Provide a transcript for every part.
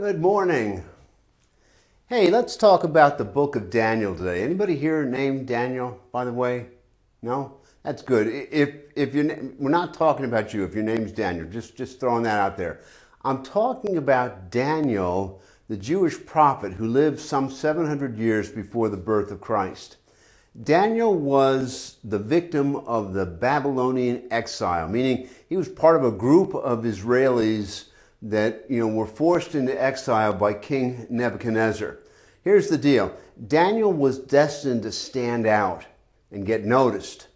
Good morning. Hey, let's talk about the book of Daniel today. Anybody here named Daniel, by the way? No? That's good. If we're not talking about you, if your name's Daniel, just throwing that out there. I'm talking about Daniel, the Jewish prophet who lived some 700 years before the birth of Christ. Daniel was the victim of the Babylonian exile, meaning he was part of a group of Israelis that were forced into exile by King Nebuchadnezzar. Here's the deal. Daniel was destined to stand out and get noticed.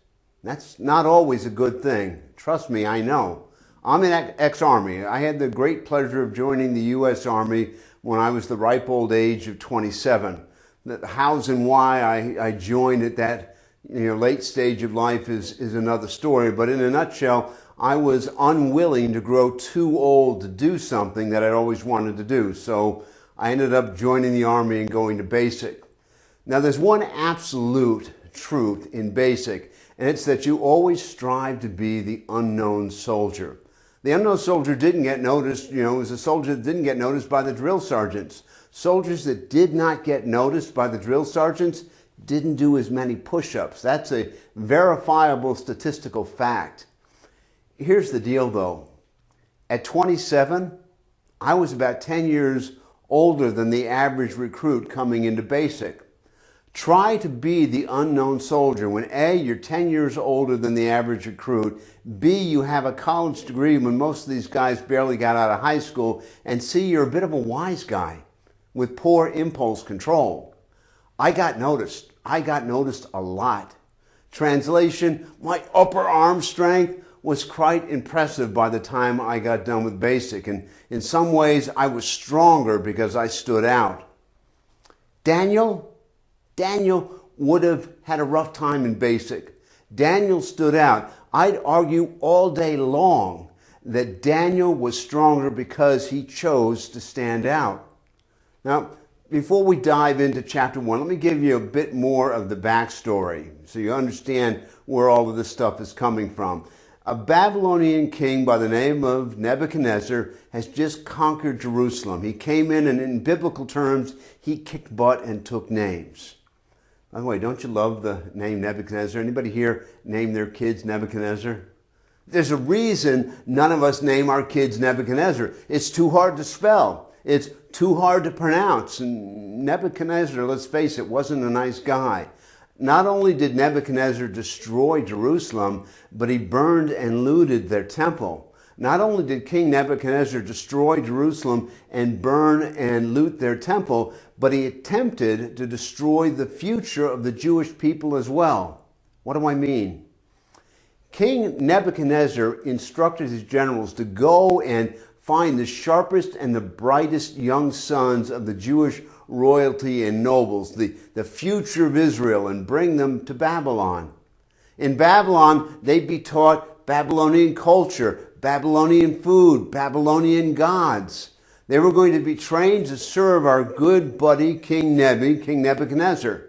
That's not always a good thing. Trust me, I know. I'm an ex-Army. I had the great pleasure of joining the U.S. Army when I was the ripe old age of 27. The hows and why I joined at that late stage of life is another story. But in a nutshell, I was unwilling to grow too old to do something that I'd always wanted to do. So I ended up joining the Army and going to basic. Now there's one absolute truth in basic, and it's that you always strive to be the unknown soldier. The unknown soldier didn't get noticed, it was a soldier that didn't get noticed by the drill sergeants. Soldiers that did not get noticed by the drill sergeants didn't do as many push-ups. That's a verifiable statistical fact. Here's the deal though. At 27, I was about 10 years older than the average recruit coming into basic. Try to be the unknown soldier when A, you're 10 years older than the average recruit, B, you have a college degree when most of these guys barely got out of high school, and C, you're a bit of a wise guy with poor impulse control. I got noticed. I got noticed a lot. Translation, my upper arm strength was quite impressive by the time I got done with basic. And in some ways, I was stronger because I stood out. Daniel would have had a rough time in basic. Daniel stood out. I'd argue all day long that Daniel was stronger because he chose to stand out. Now, before we dive into chapter 1, let me give you a bit more of the backstory so you understand where all of this stuff is coming from. A Babylonian king by the name of Nebuchadnezzar has just conquered Jerusalem. He came in and in biblical terms, he kicked butt and took names. By the way, don't you love the name Nebuchadnezzar? Anybody here name their kids Nebuchadnezzar? There's a reason none of us name our kids Nebuchadnezzar. It's too hard to spell. It's too hard to pronounce. And Nebuchadnezzar, let's face it, wasn't a nice guy. Not only did Nebuchadnezzar destroy Jerusalem, but he burned and looted their temple. Not only did King Nebuchadnezzar destroy Jerusalem and burn and loot their temple, but he attempted to destroy the future of the Jewish people as well. What do I mean? King Nebuchadnezzar instructed his generals to go and find the sharpest and the brightest young sons of the Jewish royalty and nobles, the future of Israel, and bring them to Babylon. In Babylon, they'd be taught Babylonian culture, Babylonian food, Babylonian gods. They were going to be trained to serve our good buddy King Nebuchadnezzar.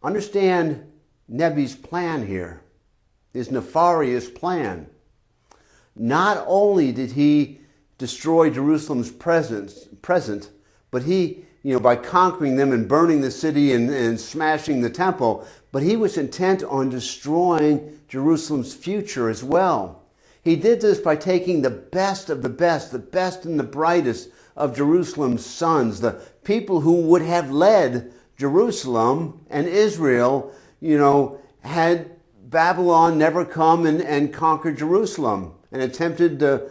Understand Nebi's plan here, his nefarious plan. Not only did he destroy Jerusalem's present, but he, by conquering them and burning the city and smashing the temple, but he was intent on destroying Jerusalem's future as well. He did this by taking the best of the best and the brightest of Jerusalem's sons, the people who would have led Jerusalem and Israel, had Babylon never come and conquered Jerusalem and attempted to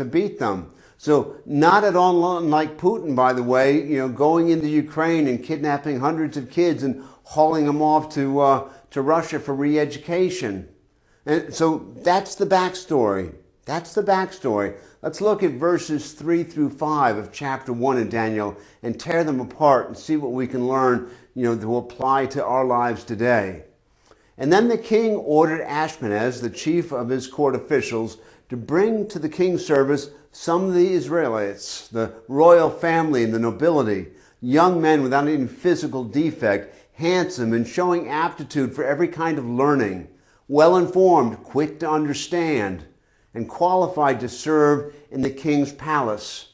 beat them. So not at all unlike Putin, by the way, going into Ukraine and kidnapping hundreds of kids and hauling them off to Russia for re-education. And so that's the backstory. Let's look at verses 3 through 5 of chapter 1 in Daniel and tear them apart and see what we can learn, to apply to our lives today. And then the king ordered Ashpenaz, the chief of his court officials, to bring to the king's service some of the Israelites, the royal family and the nobility, young men without any physical defect, handsome and showing aptitude for every kind of learning, well-informed, quick to understand, and qualified to serve in the king's palace.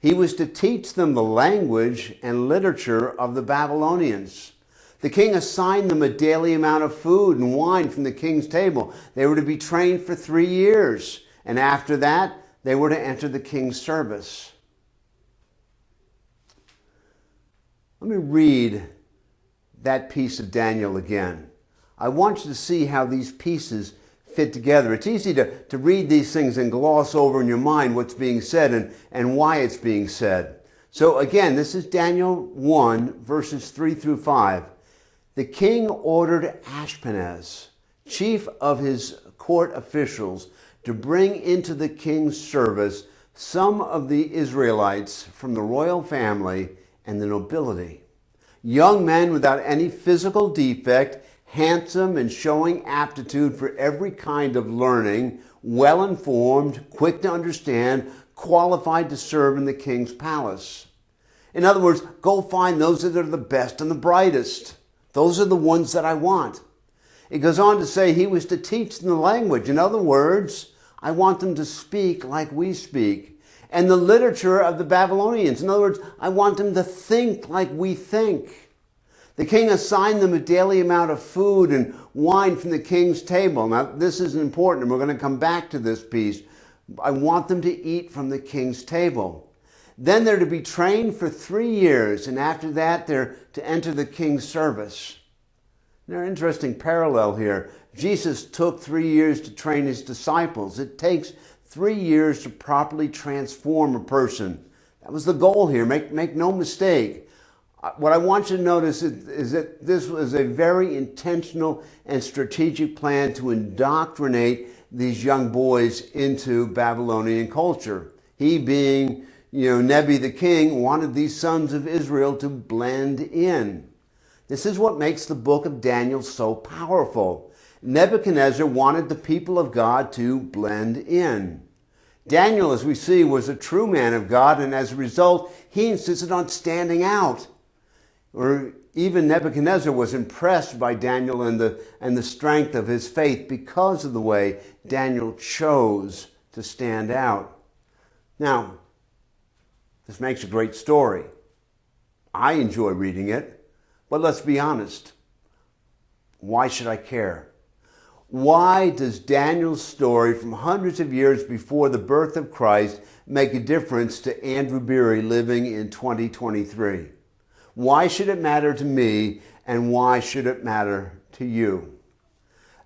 He was to teach them the language and literature of the Babylonians. The king assigned them a daily amount of food and wine from the king's table. They were to be trained for 3 years, and after that, they were to enter the king's service. Let me read that piece of Daniel again. I want you to see how these pieces fit together. It's easy to read these things and gloss over in your mind what's being said and why it's being said. So again, this is Daniel 1, verses 3 through 5. The king ordered Ashpenaz, chief of his court officials, to bring into the king's service some of the Israelites from the royal family and the nobility. Young men without any physical defect, handsome and showing aptitude for every kind of learning, well-informed, quick to understand, qualified to serve in the king's palace. In other words, go find those that are the best and the brightest. Those are the ones that I want. It goes on to say he was to teach them the language. In other words, I want them to speak like we speak. And the literature of the Babylonians. In other words, I want them to think like we think. The king assigned them a daily amount of food and wine from the king's table. Now, this is important, and we're going to come back to this piece. I want them to eat from the king's table. Then they're to be trained for 3 years, and after that, they're to enter the king's service. There's an interesting parallel here. Jesus took 3 years to train his disciples. It takes 3 years to properly transform a person. That was the goal here. Make no mistake. What I want you to notice is that this was a very intentional and strategic plan to indoctrinate these young boys into Babylonian culture. He being, Nebi the king, wanted these sons of Israel to blend in. This is what makes the book of Daniel so powerful. Nebuchadnezzar wanted the people of God to blend in. Daniel, as we see, was a true man of God, and as a result, he insisted on standing out. Or even Nebuchadnezzar was impressed by Daniel and the strength of his faith because of the way Daniel chose to stand out. Now, this makes a great story. I enjoy reading it, but let's be honest. Why should I care? Why does Daniel's story from hundreds of years before the birth of Christ make a difference to Andy Beery living in 2023? Why should it matter to me, and why should it matter to you?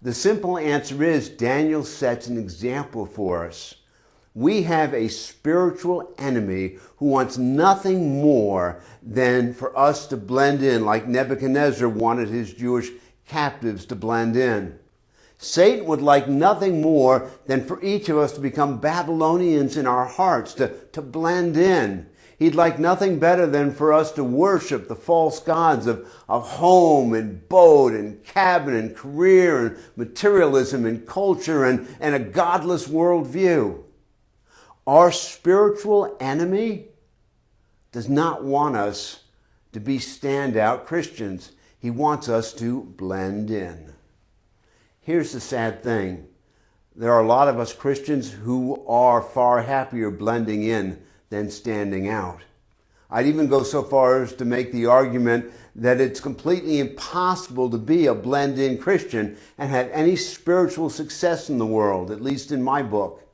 The simple answer is Daniel sets an example for us. We have a spiritual enemy who wants nothing more than for us to blend in, like Nebuchadnezzar wanted his Jewish captives to blend in. Satan would like nothing more than for each of us to become Babylonians in our hearts, to blend in. He'd like nothing better than for us to worship the false gods of home and boat and cabin and career and materialism and culture and a godless worldview. Our spiritual enemy does not want us to be standout Christians. He wants us to blend in. Here's the sad thing. There are a lot of us Christians who are far happier blending in than standing out. I'd even go so far as to make the argument that it's completely impossible to be a blend-in Christian and have any spiritual success in the world, at least in my book.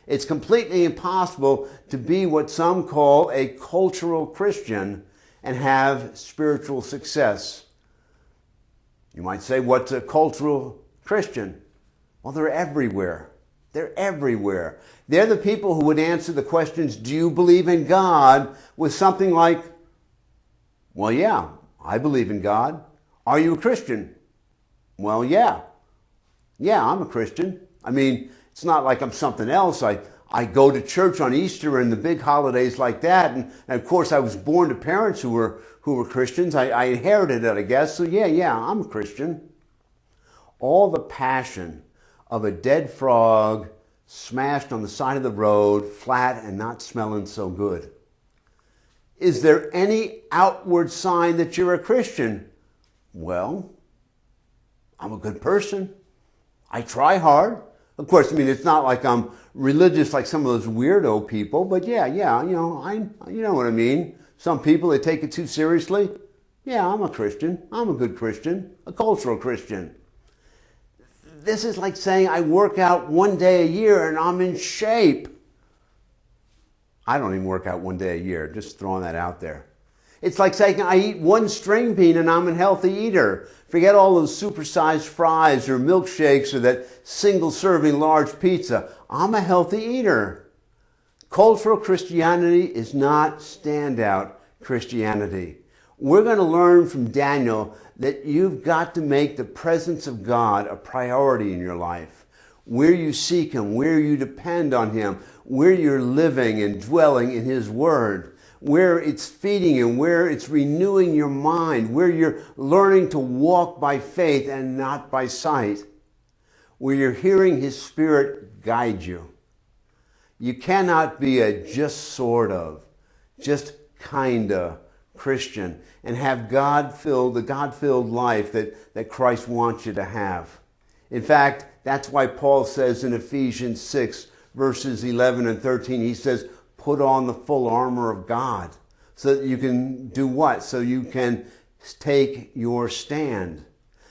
It's completely impossible to be what some call a cultural Christian and have spiritual success. You might say, what's a cultural Christian? Well, they're everywhere. They're everywhere. They're the people who would answer the questions, do you believe in God? With something like, well, yeah, I believe in God. Are you a Christian? Well, yeah. Yeah, I'm a Christian. I mean, it's not like I'm something else. I go to church on Easter and the big holidays like that. And of course, I was born to parents who were Christians. I inherited it, I guess. So yeah, I'm a Christian. All the passion of a dead frog smashed on the side of the road, flat and not smelling so good. Is there any outward sign that you're a Christian? Well, I'm a good person. I try hard. Of course, I mean, it's not like I'm religious like some of those weirdo people, but yeah, you know what I mean. Some people, they take it too seriously. Yeah, I'm a Christian. I'm a good Christian, a cultural Christian. This is like saying I work out one day a year and I'm in shape. I don't even work out one day a year, just throwing that out there. It's like saying I eat one string bean and I'm a healthy eater. Forget all those supersized fries or milkshakes or that single serving large pizza. I'm a healthy eater. Cultural Christianity is not standout Christianity. We're going to learn from Daniel that you've got to make the presence of God a priority in your life. Where you seek Him, where you depend on Him, where you're living and dwelling in His Word, where it's feeding you, where it's renewing your mind, where you're learning to walk by faith and not by sight, where you're hearing His Spirit guide you. You cannot be a just sort of, just kinda Christian and have the God-filled life that Christ wants you to have. In fact, that's why Paul says in Ephesians 6, verses 11 and 13, he says, put on the full armor of God so that you can do what? So you can take your stand.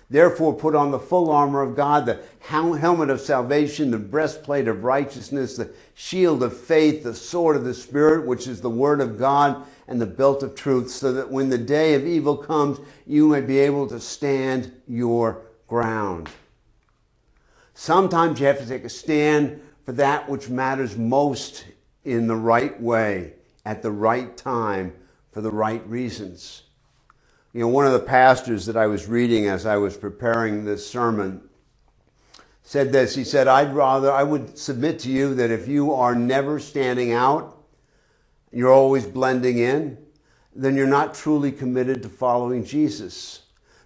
Therefore, put on the full armor of God, the helmet of salvation, the breastplate of righteousness, the shield of faith, the sword of the Spirit, which is the word of God, and the belt of truth, so that when the day of evil comes, you may be able to stand your ground. Sometimes you have to take a stand for that which matters most in the right way, at the right time, for the right reasons. You know, one of the pastors that I was reading as I was preparing this sermon said this. He said, I would submit to you that if you are never standing out, you're always blending in, then you're not truly committed to following Jesus.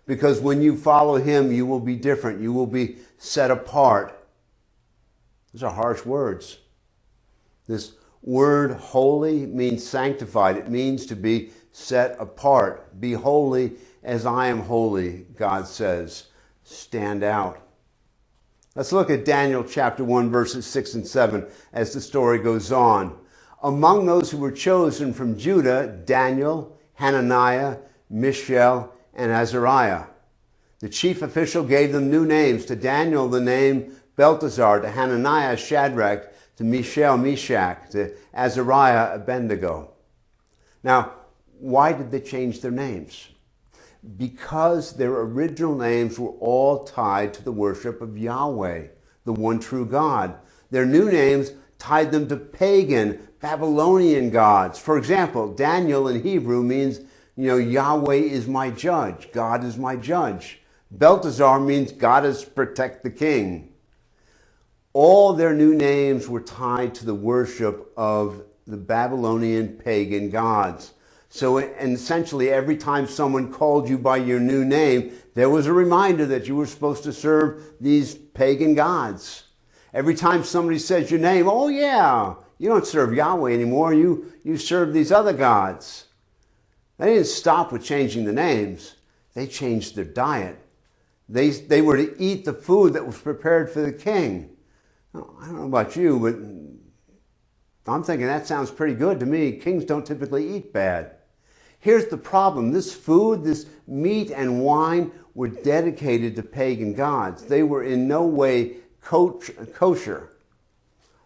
Because when you follow Him, you will be different. You will be set apart. Those are harsh words. This word holy means sanctified. It means to be set apart. Be holy as I am holy, God says. Stand out. Let's look at Daniel chapter 1, verses 6 and 7 as the story goes on. Among those who were chosen from Judah, Daniel, Hananiah, Mishael, and Azariah. The chief official gave them new names. To Daniel, the name Belteshazzar. To Hananiah, Shadrach. To Mishael, Meshach. To Azariah, Abednego. Now, why did they change their names? Because their original names were all tied to the worship of Yahweh, the one true God. Their new names tied them to pagan, Babylonian gods. For example, Daniel in Hebrew means, Yahweh is my judge. God is my judge. Belteshazzar means God is protect the king. All their new names were tied to the worship of the Babylonian pagan gods. So essentially, every time someone called you by your new name, there was a reminder that you were supposed to serve these pagan gods. Every time somebody says your name, oh yeah, you don't serve Yahweh anymore, you serve these other gods. They didn't stop with changing the names. They changed their diet. They were to eat the food that was prepared for the king. Now, I don't know about you, but I'm thinking that sounds pretty good to me. Kings don't typically eat bad. Here's the problem. This food, this meat and wine were dedicated to pagan gods. They were in no way kosher.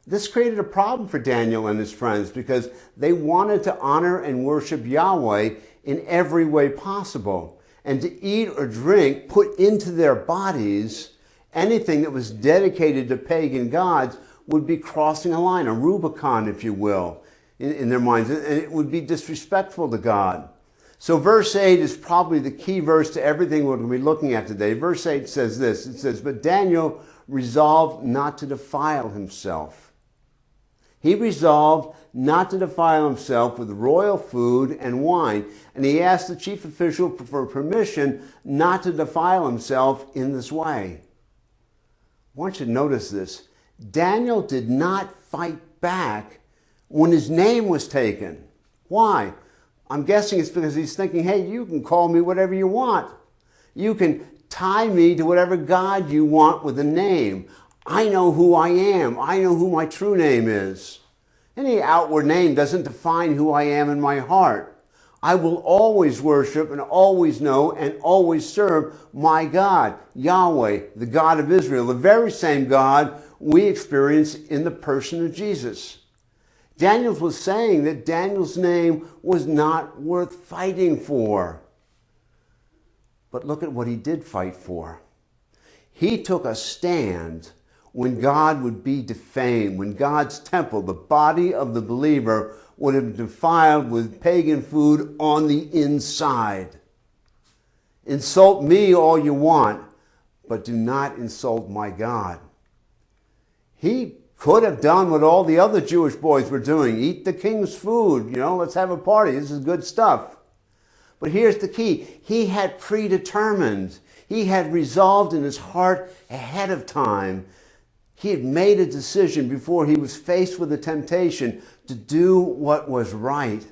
This created a problem for Daniel and his friends because they wanted to honor and worship Yahweh in every way possible. And to eat or drink, put into their bodies anything that was dedicated to pagan gods would be crossing a line, a Rubicon, if you will, in their minds. And it would be disrespectful to God. So verse 8 is probably the key verse to everything we're going to be looking at today. Verse 8 says this. It says, but Daniel resolved not to defile himself. He resolved not to defile himself with royal food and wine. And he asked the chief official for permission not to defile himself in this way. I want you to notice this. Daniel did not fight back when his name was taken. Why? I'm guessing it's because he's thinking, hey, you can call me whatever you want. You can tie me to whatever God you want with a name. I know who I am. I know who my true name is. Any outward name doesn't define who I am in my heart. I will always worship and always know and always serve my God, Yahweh, the God of Israel, the very same God we experience in the person of Jesus. Daniel was saying that Daniel's name was not worth fighting for. But look at what he did fight for. He took a stand when God would be defamed, when God's temple, the body of the believer, would have been defiled with pagan food on the inside. Insult me all you want, but do not insult my God. He could have done what all the other Jewish boys were doing. Eat the king's food, let's have a party. This is good stuff. But here's the key. He had predetermined. He had resolved in his heart ahead of time. He had made a decision before he was faced with the temptation to do what was right.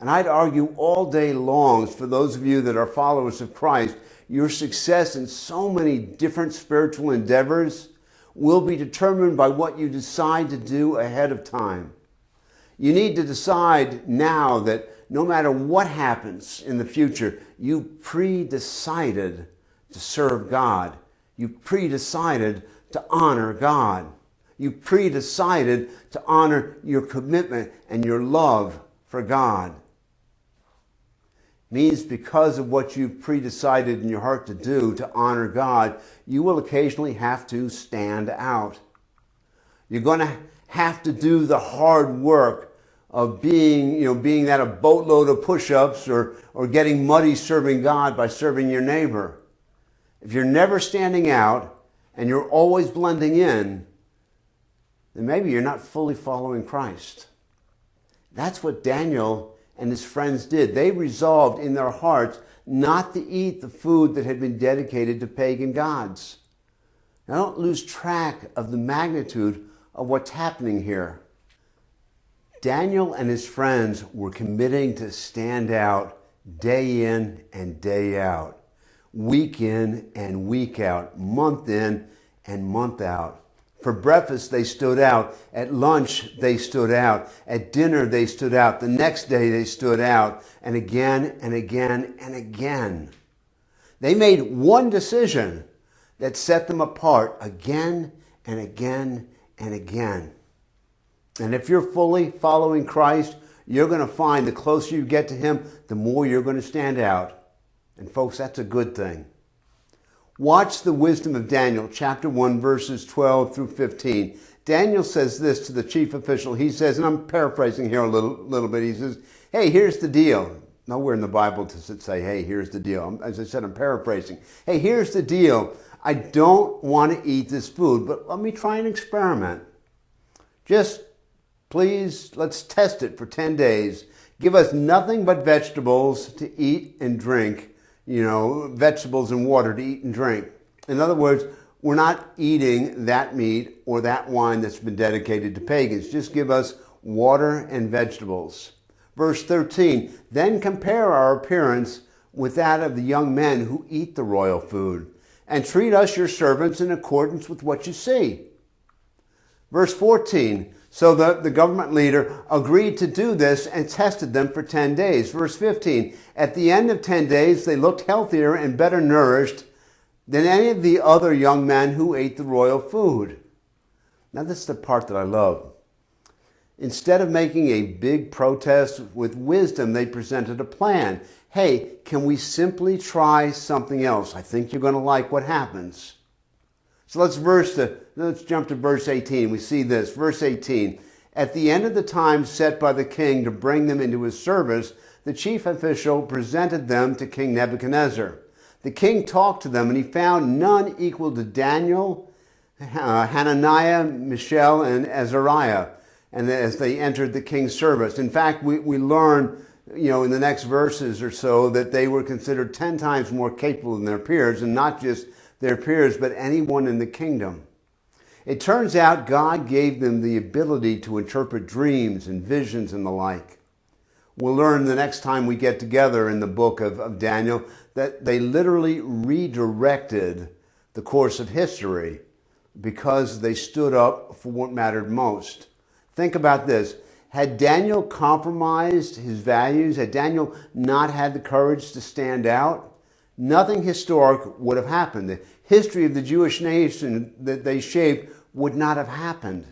And I'd argue all day long, for those of you that are followers of Christ, your success in so many different spiritual endeavors will be determined by what you decide to do ahead of time. You need to decide now that no matter what happens in the future, you pre-decided to serve God. You pre-decided to honor God. You pre-decided to honor your commitment and your love for God. It means because of what you've pre-decided in your heart to do to honor God, you will occasionally have to stand out. You're going to have to do the hard work of being that a boatload of push-ups or getting muddy serving God by serving your neighbor. If you're never standing out and you're always blending in, then maybe you're not fully following Christ. That's what Daniel and his friends did. They resolved in their hearts not to eat the food that had been dedicated to pagan gods. Now, don't lose track of the magnitude of what's happening here. Daniel and his friends were committing to stand out day in and day out, week in and week out, month in and month out. For breakfast, they stood out. At lunch, they stood out. At dinner, they stood out. The next day, they stood out. And again and again and again. They made one decision that set them apart again and again and again. And if you're fully following Christ, you're going to find the closer you get to Him, the more you're going to stand out. And folks, that's a good thing. Watch the wisdom of Daniel, chapter 1, verses 12 through 15. Daniel says this to the chief official. He says, and I'm paraphrasing here a little bit, he says, hey, here's the deal. Nowhere in the Bible does it say, hey, here's the deal. As I said, I'm paraphrasing. Hey, here's the deal. I don't want to eat this food, but let me try an experiment. Just please, let's test it for 10 days. Give us nothing but vegetables to eat and drink. Vegetables and water to eat and drink. In other words, we're not eating that meat or that wine that's been dedicated to pagans. Just give us water and vegetables. Verse 13, then compare our appearance with that of the young men who eat the royal food, and treat us, your servants, in accordance with what you see. Verse 14, so the government leader agreed to do this and tested them for 10 days. Verse 15, at the end of 10 days, they looked healthier and better nourished than any of the other young men who ate the royal food. Now, this is the part that I love. Instead of making a big protest, with wisdom, they presented a plan. Hey, can we simply try something else? I think you're going to like what happens. So let's jump to verse 18. We see this. Verse 18. At the end of the time set by the king to bring them into his service, the chief official presented them to King Nebuchadnezzar. The king talked to them, and he found none equal to Daniel, Hananiah, Mishael, and Azariah, and as they entered the king's service. In fact, we learn, in the next verses or so, that they were considered 10 times more capable than their peers, and not just their peers, but anyone in the kingdom. It turns out God gave them the ability to interpret dreams and visions and the like. We'll learn the next time we get together in the book of Daniel that they literally redirected the course of history because they stood up for what mattered most. Think about this. Had Daniel compromised his values, had Daniel not had the courage to stand out, nothing historic would have happened. The history of the Jewish nation that they shaped would not have happened.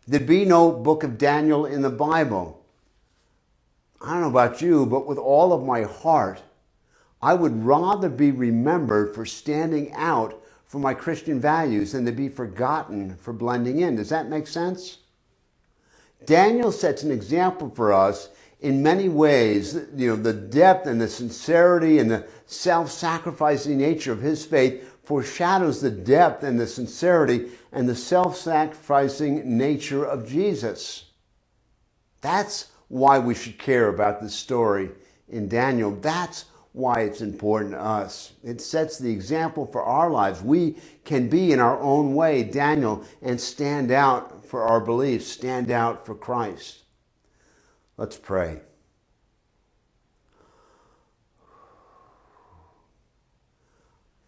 There'd be no book of Daniel in the Bible. I don't know about you, but with all of my heart, I would rather be remembered for standing out for my Christian values than to be forgotten for blending in. Does that make sense? Daniel sets an example for us in many ways. The depth and the sincerity and the self-sacrificing nature of his faith foreshadows the depth and the sincerity and the self-sacrificing nature of Jesus. That's why we should care about this story in Daniel. That's why it's important to us. It sets the example for our lives. We can be in our own way Daniel and stand out for our beliefs, stand out for Christ. Let's pray.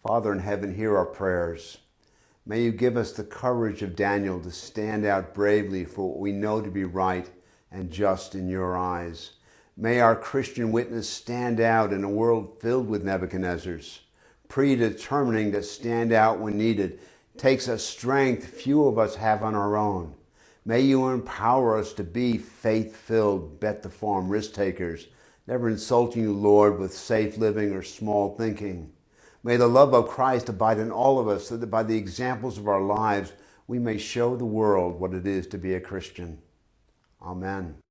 Father in heaven, hear our prayers. May you give us the courage of Daniel to stand out bravely for what we know to be right and just in your eyes. May our Christian witness stand out in a world filled with Nebuchadnezzars. Predetermining to stand out when needed takes a strength few of us have on our own. May you empower us to be faith-filled, bet-the-farm risk-takers, never insulting you, Lord, with safe living or small thinking. May the love of Christ abide in all of us so that by the examples of our lives, we may show the world what it is to be a Christian. Amen.